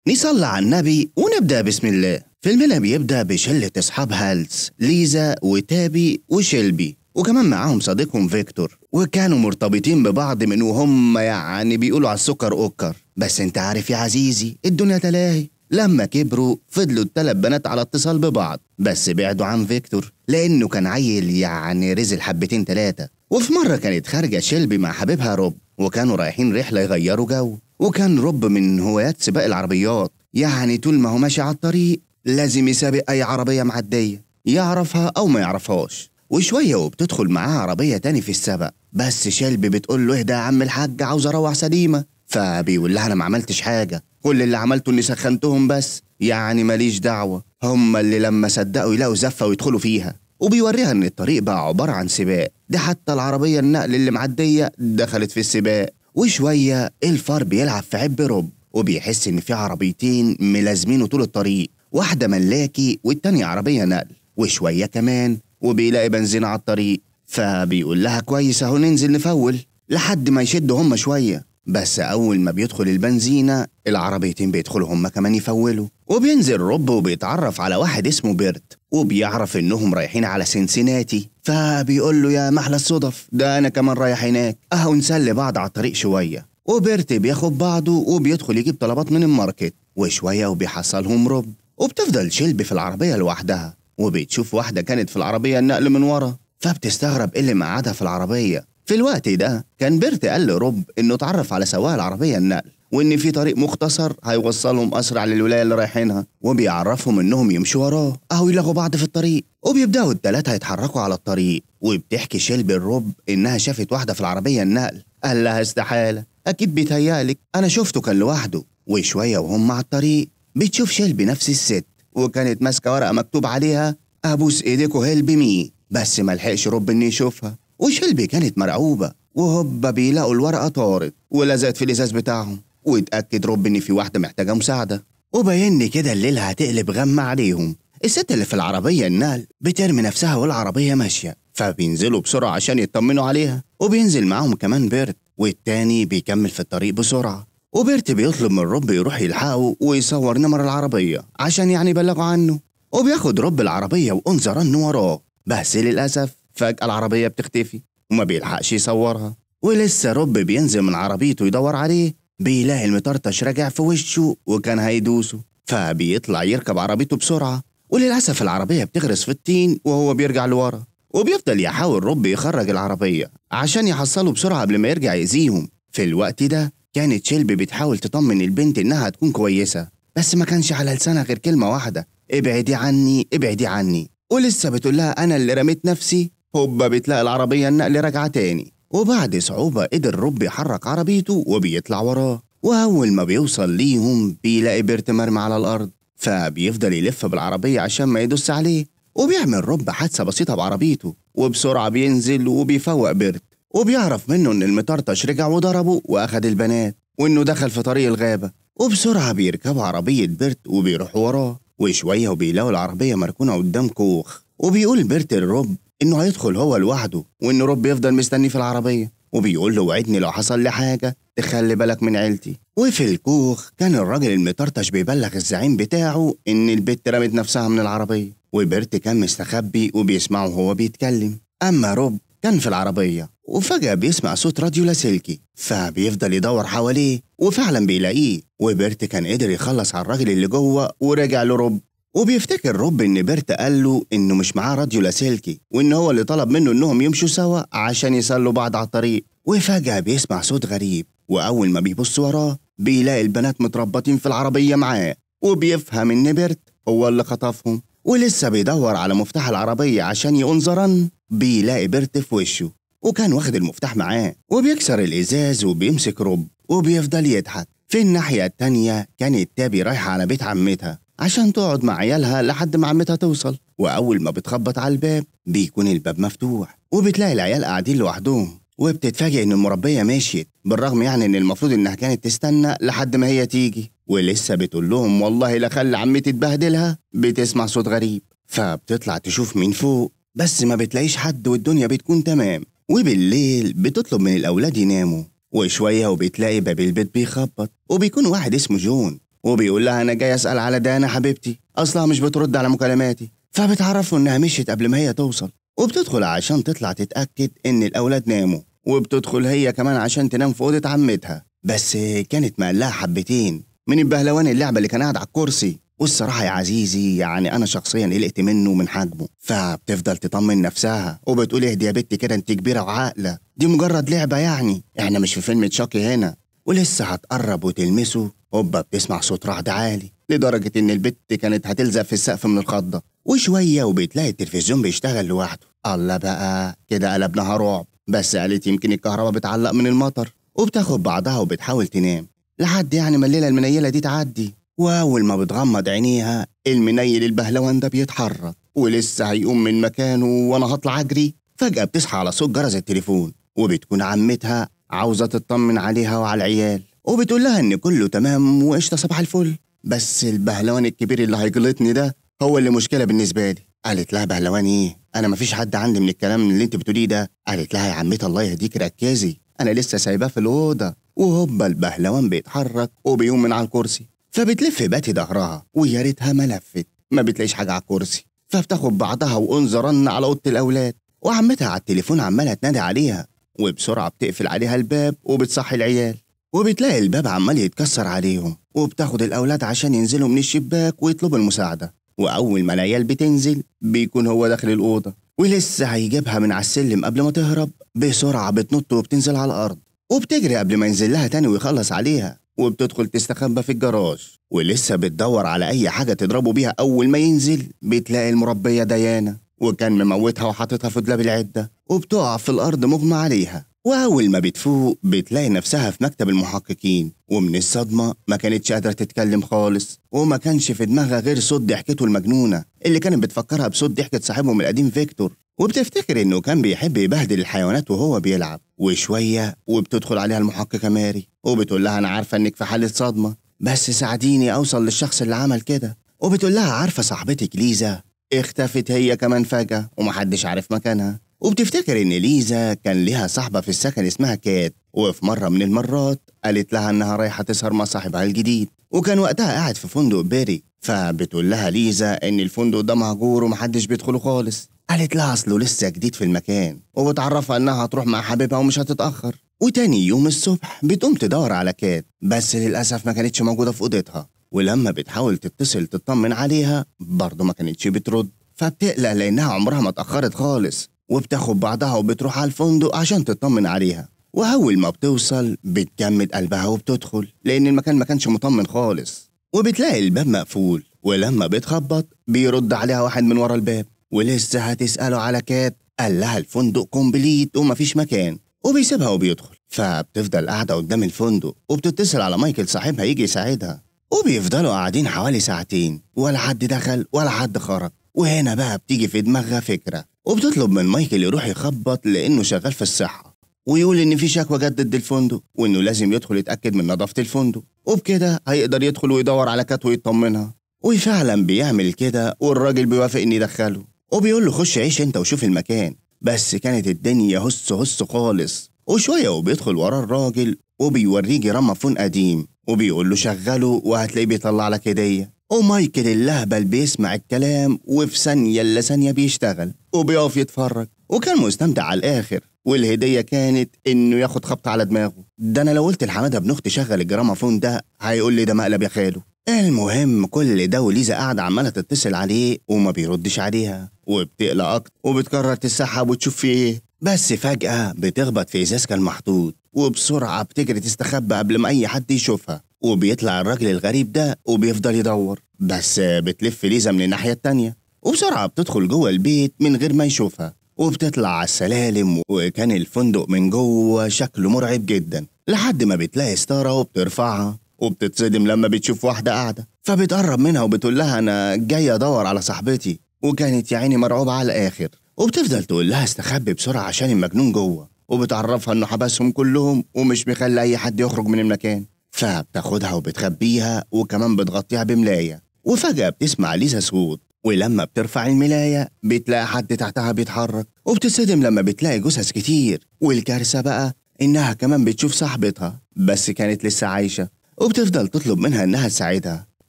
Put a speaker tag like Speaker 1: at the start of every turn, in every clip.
Speaker 1: نصلي على النبي ونبدأ بسم الله. فيلمنا بيبدأ بشلة أصحاب هالس، ليزا وتابي وشيلبي، وكمان معاهم صديقهم فيكتور، وكانوا مرتبطين ببعض من وهم يعني بيقولوا على السكر أوكر. بس انت عارف يا عزيزي الدنيا تلاهي. لما كبروا فضلوا ال3 بنات على اتصال ببعض، بس بعدوا عن فيكتور لأنه كان عيل يعني رزل حبتين 3. وفي مرة كانت خارجة شيلبي مع حبيبها روب، وكانوا رايحين رحلة يغيروا جو. وكان روب من هوايات سباق العربيات، يعني طول ما هو ماشي على الطريق لازم يسابق أي عربية معدية، يعرفها أو ما يعرفهاش. وشوية وبتدخل معاه عربية تاني في السبق، بس شيلبي بتقول له اهدى يا عم الحاج، عاوز أروح سليمة. فبيقول لها أنا ما عملتش حاجة، كل اللي عملته إني سخنتهم بس، يعني ماليش دعوة. هما اللي لما صدقوا يلاقوا زفة ويدخلوا فيها. وبيوريها إن الطريق بقى عبارة عن سباق، ده حتى العربية النقل اللي معدية دخلت في السباق. وشوية الفار بيلعب في عب روب، وبيحس إن في عربيتين ملازمينه طول الطريق، واحدة ملاكي والتانية عربية نقل. وشوية كمان وبيلاقي بنزين على الطريق، فبيقول لها كويس اهو ننزل نفول لحد ما يشدوا هما شوية. بس أول ما بيدخل البنزينة العربيتين بيدخلوا هما كمان يفولوا. وبينزل روب وبيتعرف على واحد اسمه بيرت، وبيعرف إنهم رايحين على سنسيناتي. فبيقول له يا محلى الصدف، ده أنا كمان رايح هناك، أهو نسلي بعض على الطريق شوية. وبيرت بياخد بعضه وبيدخل يجيب طلبات من الماركت. وشوية وبيحصلهم روب، وبتفضل شيلبي في العربية لوحدها، وبتشوف واحدة كانت في العربية النقل من ورا، فبتستغرب إيه اللي مقعدها في العربية. في الوقت ده كان بيرت قال لروب إنه اتعرف على سواق العربية النقل، وإن في طريق مختصر هيوصلهم أسرع للولاية اللي رايحينها، وبيعرفهم إنهم يمشوا وراه أو يلاقوا بعض في الطريق. وبيبدأوا ال3 يتحركوا على الطريق. وبتحكي شيلبي لروب إنها شافت واحدة في العربية النقل. قال لها استحالة، أكيد بيتهيألك، أنا شفته كان لوحده. وشوية وهم على الطريق بتشوف شيلبي نفس الست، وكانت ماسكة ورقة مكتوب عليها أبوس إيديكوا هيلب مي، بس ملحقش روب إنه يشوفها. وشيلبي كانت مرعوبة، وهوبا بيلاقوا الورقة طارت ولزقت في الإزاز بتاعهم. واتأكد روب إن في واحدة محتاجة مساعدة. وبين كده الليلة هتقلب غم عليهم. الست اللي في العربية النقل بترمي نفسها والعربية ماشية، فبينزلوا بسرعة عشان يطمنوا عليها. وبينزل معاهم كمان بيرت، والتاني بيكمل في الطريق بسرعة. وبيرت بيطلب من روب يروح يلحقه ويصور نمر العربية عشان يعني يبلغوا عنه. وبياخد روب العربية وأنظرن وراه، بس للأسف فجأة العربية بتختفي وما بيلحقش يصورها. ولسه روب بينزل من عربيته يدور عليه، بيلاقي المطرطش راجع في وشه وكان هيدوسه. فبيطلع يركب عربيته بسرعة، وللأسف العربية بتغرس في الطين وهو بيرجع لورا. وبيفضل يحاول روب يخرج العربية عشان يحصله بسرعة قبل ما يرجع يأذيهم. في الوقت ده كانت شيلبي بتحاول تطمن البنت إنها تكون كويسة، بس ما كانش على لسانها غير كلمة واحدة: ابعدي عني ابعدي عني. ولسه بتقول لها أنا اللي رميت نفسي، هوبا بتلاقي العربية النقل راجعة تاني. وبعد صعوبة قدر روب يحرك عربيته وبيطلع وراه. وأول ما بيوصل ليهم بيلاقي بيرت مرمي على الأرض، فبيفضل يلف بالعربية عشان ما يدوس عليه. وبيعمل روب حادثة بسيطة بعربيته، وبسرعة بينزل وبيفوق بيرت، وبيعرف منه إن المطرطش رجع وضربه وأخد البنات، وإنه دخل في طريق الغابة. وبسرعة بيركبوا عربية بيرت وبيروحوا وراه. وشوية وبيلاقوا العربية مركونة قدام كوخ. وبيقول بيرت لروب إنه هيدخل هو لوحده، وإن روب يفضل مستني في العربية. وبيقول له وعدني لو حصل لي حاجة تخلي بالك من عيلتي. وفي الكوخ كان الراجل المطرطش بيبلغ الزعيم بتاعه إن البت رمت نفسها من العربية، وبيرت كان مستخبي وبيسمعه وهو بيتكلم. أما روب كان في العربية، وفجأة بيسمع صوت راديو لاسلكي، فبيفضل يدور حواليه وفعلا بيلاقيه. وبيرت كان قدر يخلص على الراجل اللي جوه ورجع لروب. وبيفتكر روب إن بيرت قال له إنه مش معاه راديو لاسلكي، وإن هو اللي طلب منه إنهم يمشوا سوا عشان يسلوا بعض على الطريق. وفجأة بيسمع صوت غريب، وأول ما بيبص وراه بيلاقي البنات متربطين في العربية معاه، وبيفهم إن بيرت هو اللي خطفهم. ولسه بيدور على مفتاح العربية عشان ينظرن بيلاقي بيرت في وشه، وكان واخد المفتاح معاه، وبيكسر الإزاز وبيمسك روب وبيفضل يضحك. في الناحية التانية كانت تابي رايحة على بيت عمتها عشان تقعد مع عيالها لحد ما عمتها توصل. وأول ما بتخبط على الباب بيكون الباب مفتوح، وبتلاقي العيال قاعدين لوحدهم. وبتتفاجئ إن المربية مشيت، بالرغم يعني إن المفروض إنها كانت تستنى لحد ما هي تيجي. ولسه بتقول لهم والله لا خلي عمتي تبهدلها، بتسمع صوت غريب، فبتطلع تشوف مين فوق، بس ما بتلاقيش حد والدنيا بتكون تمام. وبالليل بتطلب من الأولاد يناموا، وشوية وبتلاقي باب البيت بيخبط، وبيكون واحد اسمه جون. وبيقول لها أنا جاي أسأل على دانا حبيبتي، أصلها مش بترد على مكالماتي. فبتعرفه إنها مشيت قبل ما هي توصل، وبتدخل عشان تطلع تتأكد إن الأولاد ناموا، وبتدخل هي كمان عشان تنام في أوضة عمتها. بس كانت مقلقة حبتين من البهلوان اللعبة اللي كان قاعد على الكرسي، والصراحة يا عزيزي يعني أنا شخصيا قلقت منه من حجمه. فبتفضل تطمن نفسها وبتقول اهدي يا بنتي كده، انت كبيرة وعاقلة، دي مجرد لعبة يعني، احنا مش في فيلم تشاكي هنا. ولسه هتقرب وتلمسه هوبا بتسمع صوت رعد عالي لدرجة إن البت كانت هتلزق في السقف من الخضة، وشوية وبتلاقي التلفزيون بيشتغل لوحده. الله بقى كده قلبناها رعب. بس قالت يمكن الكهرباء بتعلق من المطر، وبتاخد بعضها وبتحاول تنام لحد يعني ما الليلة المنيلة دي تعدي. وأول ما بتغمض عينيها المنيل البهلوان ده بيتحرك ولسه هيقوم من مكانه وأنا هطلع أجري، فجأة بتصحى على صوت جرس التليفون، وبتكون عمتها عاوزة تطمن عليها وعلى العيال، وبتقول لها إن كله تمام وقشطة صباح الفل، بس البهلوان الكبير اللي هيجلطني ده هو اللي مشكلة بالنسبة لي. قالت لها بهلوان إيه؟ أنا مفيش حد عندي من الكلام اللي أنت بتقوليه ده. قالت لها يا عمتي الله يهديك ركزي، أنا لسه سايباه في الأوضة. وهوبا البهلوان بيتحرك وبيقوم من على الكرسي، فبتلف باتي ظهرها ويا ريتها ما لفت، ما بتلاقيش حاجة على الكرسي. فبتاخد بعضها وانظرن على أوضة الأولاد، وعمتها على التليفون عمالة تنادي عليها، وبسرعة بتقفل عليها الباب وبتصحي العيال، وبتلاقي الباب عمال يتكسر عليهم، وبتاخد الأولاد عشان ينزلوا من الشباك ويطلبوا المساعدة. وأول ما العيال بتنزل بيكون هو داخل الأوضة، ولسه هيجيبها من على السلم قبل ما تهرب بسرعة بتنط وبتنزل على الأرض، وبتجري قبل ما ينزل لها تاني ويخلص عليها، وبتدخل تستخبى في الجراج، ولسه بتدور على أي حاجة تضربه بيها. أول ما ينزل بتلاقي المربية ديانا، وكان مموتها وحاططها في دولاب العدة، وبتقع في الأرض مغمى عليها. وأول ما بتفوق بتلاقي نفسها في مكتب المحققين، ومن الصدمة ما كانتش قادرة تتكلم خالص، وما كانش في دماغها غير صوت ضحكته المجنونة اللي كانت بتفكرها بصوت ضحكة صاحبهم القديم فيكتور، وبتفتكر إنه كان بيحب يبهدل الحيوانات وهو بيلعب. وشوية وبتدخل عليها المحققة ماري وبتقول لها أنا عارفة إنك في حالة صدمة، بس ساعديني أوصل للشخص اللي عمل كده. وبتقول لها عارفة صاحبتك ليزا اختفت هي كمان فجأة ومحدش عارف مكانها. وبتفتكر إن ليزا كان ليها صاحبة في السكن اسمها كات، وفي مرة من المرات قالت لها إنها رايحة تسهر مع صاحبها الجديد، وكان وقتها قاعد في فندق بيري. فبتقول لها ليزا إن الفندق ده مهجور ومحدش بيدخله خالص. قالت لها أصله لسه جديد في المكان، وبتعرفها إنها هتروح مع حبيبها ومش هتتأخر. وتاني يوم الصبح بتقوم تدور على كات، بس للأسف ما كانتش موجودة في أوضتها، ولما بتحاول تتصل تطمن عليها برضه ما كانتش بترد. فبتقلق لأنها عمرها ما اتأخرت خالص، وبتاخد بعضها وبتروح على الفندق عشان تطمن عليها. وأول ما بتوصل بتجمد قلبها وبتدخل لأن المكان ما كانش مطمن خالص، وبتلاقي الباب مقفول، ولما بتخبط بيرد عليها واحد من ورا الباب، ولسه هتسأله على كات قال لها الفندق كومبليت ومفيش مكان، وبيسيبها وبيدخل. فبتفضل قاعدة قدام الفندق وبتتصل على مايكل صاحبها يجي يساعدها، وبيفضلوا قاعدين حوالي ساعتين ولا حد دخل ولا حد خرج. وهنا بقى بتيجي في دماغها فكرة، وبتطلب من مايكل يروح يخبط لأنه شغال في الصحة، ويقول إن في شكوى جت ضد الفندق وإنه لازم يدخل يتأكد من نظافة الفندق، وبكده هيقدر يدخل ويدور على كات ويطمنها. وفعلا بيعمل كده، والراجل بيوافق إن يدخله، وبيقول له خش عيش أنت وشوف المكان. بس كانت الدنيا هس هس خالص. وشوية وبيدخل ورا الراجل وبيوريه جراموفون قديم، وبيقول له شغله وهتلاقيه بيطلع لك هدية. ومايكل اللهبل بيسمع الكلام وفي ثانية إلا ثانية بيشتغل وبيقف يتفرج، وكان مستمتع على الآخر. والهدية كانت إنه ياخد خبط على دماغه. ده أنا لو قلت لحمادة ابن أختي شغل الجراموفون ده هيقول لي ده مقلب يا خاله. المهم كل ده وليزا قاعدة عمالة تتصل عليه وما بيردش عليها، وبتقلق أكتر وبتقرر تسحب وتشوف فيه إيه. بس فجأة بتخبط في إزاز كان محطوط، وبسرعة بتجري تستخبى قبل ما أي حد يشوفها. وبيطلع الراجل الغريب ده وبيفضل يدور، بس بتلف ليزا من الناحية التانية، وبسرعة بتدخل جوه البيت من غير ما يشوفها، وبتطلع على السلالم. وكان الفندق من جوه شكله مرعب جدا، لحد ما بتلاقي ستارة وبترفعها، وبتتصدم لما بتشوف واحدة قاعدة. فبتقرب منها وبتقول لها أنا جاي أدور على صاحبتي، وكانت يا عيني مرعوبة على الآخر. وبتفضل تقول لها استخبي بسرعة عشان المجنون جوه، وبتعرفها إنه حبسهم كلهم ومش مخلي أي حد يخرج من المكان. فبتاخدها وبتخبيها وكمان بتغطيها بملاية. وفجأة بتسمع ليزا صوت، ولما بترفع الملاية بتلاقي حد تحتها بيتحرك، وبتصدم لما بتلاقي جثث كتير. والكارثة بقى إنها كمان بتشوف صاحبتها بس كانت لسه عايشة، وبتفضل تطلب منها إنها تساعدها،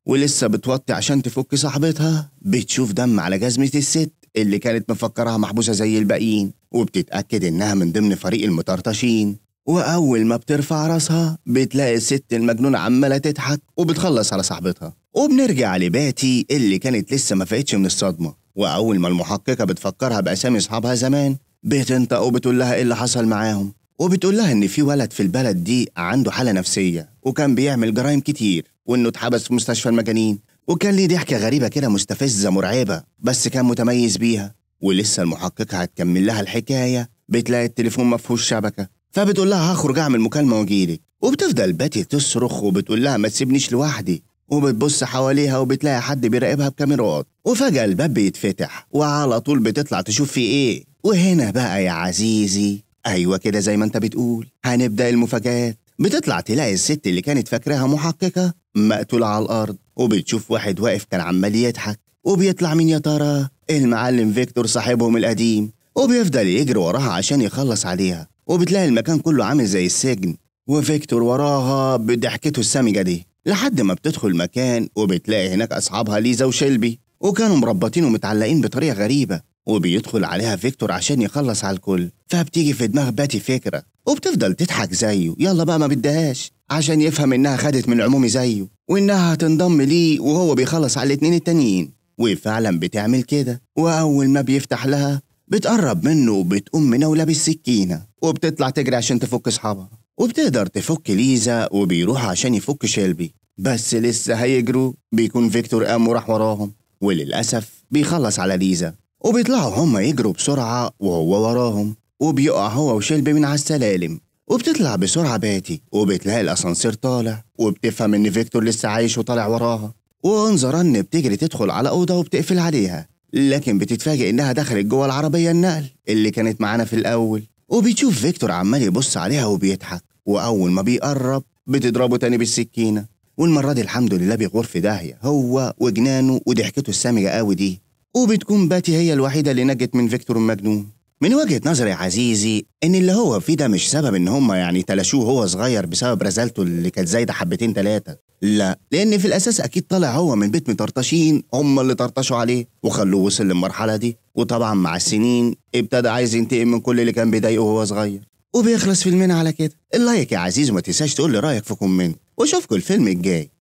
Speaker 1: ولسه بتوطي عشان تفك صاحبتها بتشوف دم على جزمة الست اللي كانت مفكرها محبوسة زي الباقيين، وبتتأكد إنها من ضمن فريق المطرطشين. وأول ما بترفع راسها بتلاقي الست المجنونة عمالة تضحك وبتخلص على صاحبتها. وبنرجع لباتي اللي كانت لسه ما فاقتش من الصدمة، وأول ما المحققة بتفكرها بأسامي أصحابها زمان بتنطق وبتقول لها إيه اللي حصل معاهم، وبتقول لها إن في ولد في البلد دي عنده حالة نفسية وكان بيعمل جرائم كتير، وإنه اتحبس في مستشفى المجانين، وكان ليه ضحكة غريبة كده مستفزة مرعبة بس كان متميز بيها. ولسه المحققة هتكمل لها الحكاية بتلاقي التليفون مفهوش شبكة، فبتقول لها هخرج أعمل مكالمة واجيلك. وبتفضل باتي تصرخ وبتقول لها ما تسيبنيش لوحدي، وبتبص حواليها وبتلاقي حد بيراقبها بكاميرات. وفجأة الباب بيتفتح وعلى طول بتطلع تشوف في ايه. وهنا بقى يا عزيزي، ايوه كده زي ما انت بتقول، هنبدأ المفاجآت. بتطلع تلاقي الست اللي كانت فاكراها محققة مقتولة على الأرض، وبتشوف واحد واقف كان عمال يضحك. وبيطلع مين يا ترى؟ المعلم فيكتور صاحبهم القديم، وبيفضل يجري وراها عشان يخلص عليها. وبتلاقي المكان كله عامل زي السجن، وفيكتور وراها بضحكته السامجة دي لحد ما بتدخل مكان وبتلاقي هناك أصحابها ليزا وشيلبي، وكانوا مربطين ومتعلقين بطريقة غريبة. وبيدخل عليها فيكتور عشان يخلص على الكل، فبتيجي في دماغ باتي فكرة وبتفضل تضحك زيه، يلا بقى ما بدهاش عشان يفهم إنها خدت من عمومي زيه وإنها هتنضم ليه وهو بيخلص على الاتنين التانيين. وفعلا بتعمل كده، وأول ما بيفتح لها بتقرب منه وبتقوم مناولة بالسكينة وبتطلع تجري عشان تفك أصحابها. وبتقدر تفك ليزا وبيروح عشان يفك شيلبي، بس لسه هيجروا بيكون فيكتور قام وراح وراهم، وللأسف بيخلص على ليزا. وبيطلعوا هما يجروا بسرعة وهو وراهم، وبيقع هو وشيلبي من على السلالم. وبتطلع بسرعة باتي وبتلاقي الأسانسير طالع، وبتفهم إن فيكتور لسه عايش وطالع وراها. وانظرن بتجري تدخل على أوضة وبتقفل عليها، لكن بتتفاجئ إنها دخلت جوه العربية النقل اللي كانت معانا في الأول. وبتشوف فيكتور عمال يبص عليها وبيضحك، وأول ما بيقرب بتضربه تاني بالسكينة، والمرة دي الحمد لله بيغور في داهية هو وجنانه وضحكته السامجة قوي دي. وبتكون باتي هي الوحيدة اللي نجت من فيكتور المجنون. من وجهة نظري يا عزيزي إن اللي هو فيه ده مش سبب إن هما يعني تلاشوه وهو صغير بسبب رزالته اللي كانت زايدة حبتين تلاتة، لا، لأن في الأساس أكيد طالع هو من بيت مطرطشين هما اللي طرطشوا عليه وخلوه وصل للمرحلة دي. وطبعا مع السنين ابتدى عايز ينتقم من كل اللي كان بيضايقه وهو صغير، وبيخلص فيلمنا على كده. اللايك يا عزيزي، وما تنساش تقول لي رأيك في كومنت، واشوفكوا الفيلم الجاي.